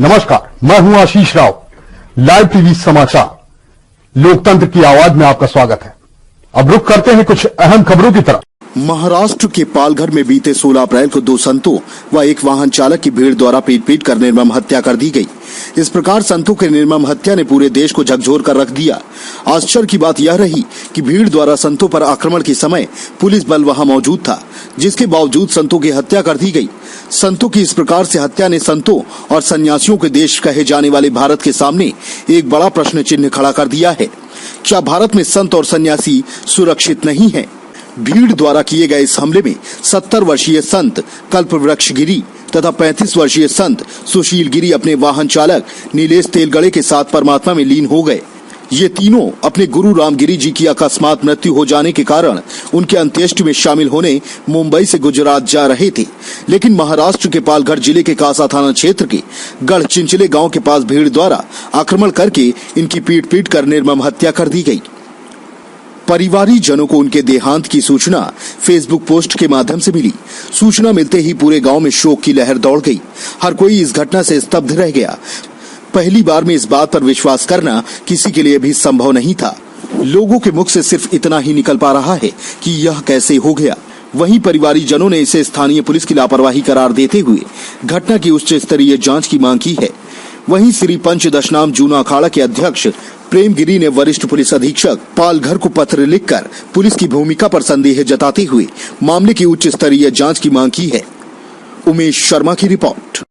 नमस्कार, मैं हूं आशीष राव। लाइव टीवी समाचार लोकतंत्र की आवाज में आपका स्वागत है। अब रुख करते हैं कुछ अहम खबरों की तरफ। महाराष्ट्र के पालघर में बीते 16 अप्रैल को 2 संतों व एक वाहन चालक की भीड़ द्वारा पीट कर निर्मम हत्या कर दी गई। इस प्रकार संतों के निर्मम हत्या ने पूरे देश को झकझोर कर रख दिया। आश्चर्य की बात यह रही कि भीड़ द्वारा संतों पर आक्रमण के समय पुलिस बल वहां मौजूद था, जिसके बावजूद संतों की हत्या कर दी गई। संतों की इस प्रकार से हत्या ने संतों और सन्यासियों के देश कहे जाने वाले भारत के सामने एक बड़ा प्रश्न चिन्ह खड़ा कर दिया है। क्या भारत में संत और सन्यासी सुरक्षित नहीं है? भीड़ द्वारा किए गए इस हमले में 70 वर्षीय संत कल्पवृक्ष गिरी तथा 35 वर्षीय संत सुशील गिरी अपने वाहन चालक नीलेश तेलगड़े के साथ परमात्मा में लीन हो गए। ये तीनों अपने गुरु रामगिरी जी की अकस्मात मृत्यु हो जाने के कारण उनके अंत्येष्टि में शामिल होने मुंबई से गुजरात जा रहे थे, लेकिन महाराष्ट्र के पालघर जिले के कासा थाना क्षेत्र के गढ़चिंचले गांव के पास भीड़ द्वारा आक्रमण करके इनकी पीट कर निर्मम हत्या कर दी गई। परिवारी जनों को उनके देहांत की सूचना फेसबुक पोस्ट के माध्यम से मिली। सूचना मिलते ही पूरे गांव में शोक की लहर दौड़ गई। हर कोई इस घटना से स्तब्ध रह गया। पहली बार में इस बात पर विश्वास करना किसी के लिए भी संभव नहीं था। लोगों के मुख से सिर्फ इतना ही निकल पा रहा है कि यह कैसे हो गया। वहीं परिवारी जनों ने इसे स्थानीय पुलिस की लापरवाही करार देते हुए घटना की उच्च स्तरीय जांच की मांग की है। वहीं श्री पंच दशनाम जूना अखाड़ा के अध्यक्ष प्रेम गिरी ने वरिष्ठ पुलिस अधीक्षक पालघर को पत्र लिखकर पुलिस की भूमिका पर संदेह जताते हुए मामले की उच्च स्तरीय जांच की मांग की है। उमेश शर्मा की रिपोर्ट।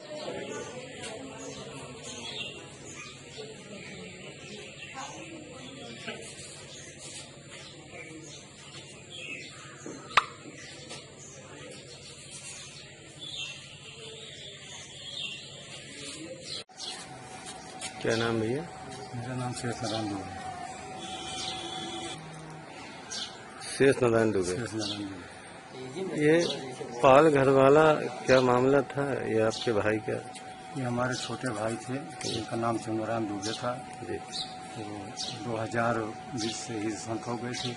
क्या नाम भैया? मेरा नाम शेष नारायण दुबे। शेष नारायण दुबे। ये पालघर वाला क्या मामला था? ये आपके भाई का? ये हमारे छोटे भाई थे, इनका नाम चंद्रारायण दुबे था जी। तो 2020 से ही संत हो गए थे।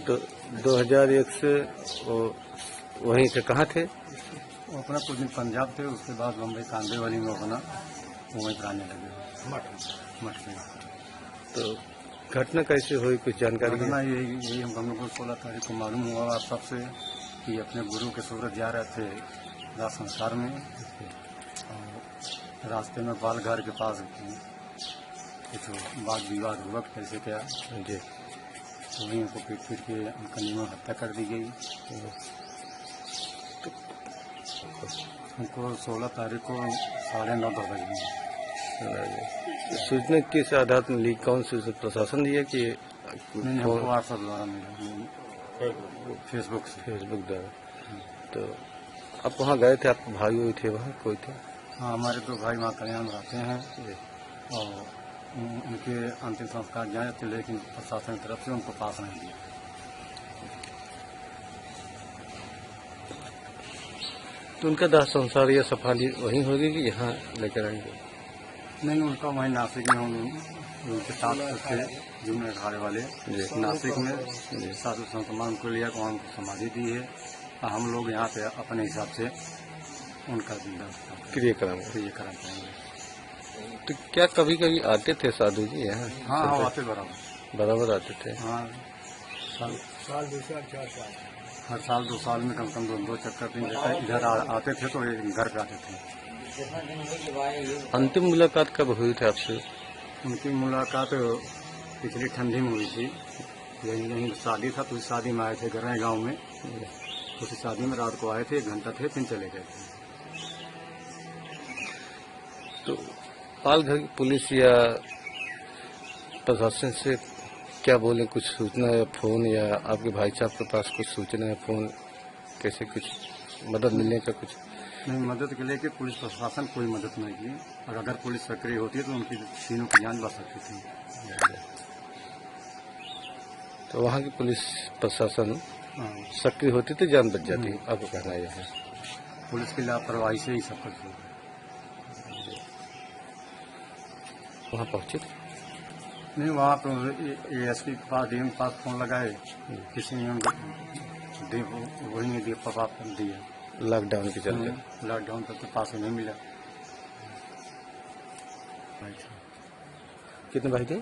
तो 2001 से वो वहीं से कहाँ थे? वो अपना कुछ दिन पंजाब थे, उसके बाद बम्बई कांदे वाली में अपना वहीं पर आने लगे मठ में। तो घटना कैसे हुई, कुछ जानकारी? घटना यही हम लोग को 16 तारीख को मालूम हुआ आप सबसे कि अपने गुरु के सूरत जा रहे थे राज संसार में। और रास्ते में बालघर के पास कुछ वाद विवाद हुआ, कैसे क्या जी, तो वहीं उनको पीट के उनका निर्मम हत्या कर दी गई। उनको 16 तारीख को 9:30 बजे सूचना किस आधार में ली? कौन सी प्रशासन दिया कि व्हाट्सएप द्वारा मिला? फेसबुक द्वारा। तो आप वहाँ गए थे, आपके भाई हुए थे वहाँ, कोई थे? हाँ, हमारे 2 भाई वहाँ कल्याण में रहते हैं और उनके अंतिम संस्कार जाए थे, लेकिन प्रशासन की तरफ से उनको पास नहीं दिया। तो उनका दाह संसार या सफाली वहीं होगी कि यहाँ लेकर आएंगे? नहीं, उनका वहीं नासिक में उनके साथ थे जूने अखाड़े वाले नासिक में साधु संतमान को लिया, वहाँ उनको समाधि दी है। हम लोग यहाँ पे अपने हिसाब से उनका क्रियाक्रम करेंगे। तो क्या कभी कभी आते थे साधु जी यहाँ? हाँ, आते बराबर आते थे। हाँ, साल 2 साल 4 साल, हर साल 2 साल में कम से कम 2 चक्कर 3 चक्कर इधर आते थे, तो घर पे आते थे। अंतिम मुलाकात कब हुई थी आपसे? उनकी मुलाकात पिछली ठंडी में हुई थी। यही शादी था, तो उस शादी में आए थे गराय गांव में। उसी शादी में रात को आए थे, 1 घंटा थे, फिर चले गए थे। तो पालघर की पुलिस या प्रशासन से क्या बोले? कुछ सूचना या फोन, या आपके भाई साहब के पास कुछ सूचना या फोन, कैसे कुछ मदद मिलने का? कुछ नहीं, मदद के लिए कि पुलिस प्रशासन कोई मदद नहीं की, और अगर पुलिस सक्रिय होती तो उनकी तीनों की जान बच सकती थी। तो वहाँ की पुलिस प्रशासन सक्रिय होती तो जान बच जाती, आपको कहना यह है? पुलिस की लापरवाही से ही सब कुछ हुआ। वहाँ पहुँचे थे? नहीं, वहाँ तो ASP के पास DM के पास फोन लगाए, किसी ने उनको वही नहीं दिया, प्रभाव कर दिया। लॉकडाउन के चलते लॉकडाउन तक तो पास ही नहीं मिला। कितने भाई थे?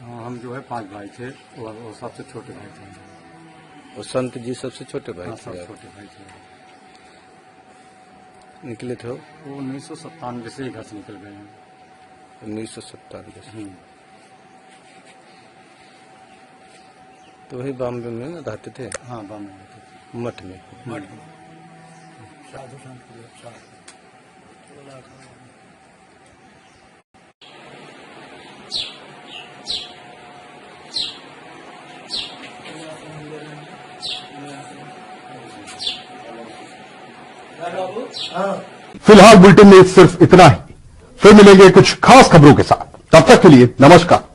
हम जो है 5 भाई थे, वो सबसे छोटे भाई थे। और संत जी सबसे छोटे भाई हाँ, थे सब आप? छोटे भाई थे। निकले थे वो वो 1997 से ही घर से निकल गए हैं। 1997 तो वही बॉम्बे में ना रहते थे? हाँ, बम रहते थे। मठ में। फिलहाल बुलेटिन में सिर्फ इतना ही। फिर मिलेंगे कुछ खास खबरों के साथ। तब तक के लिए नमस्कार।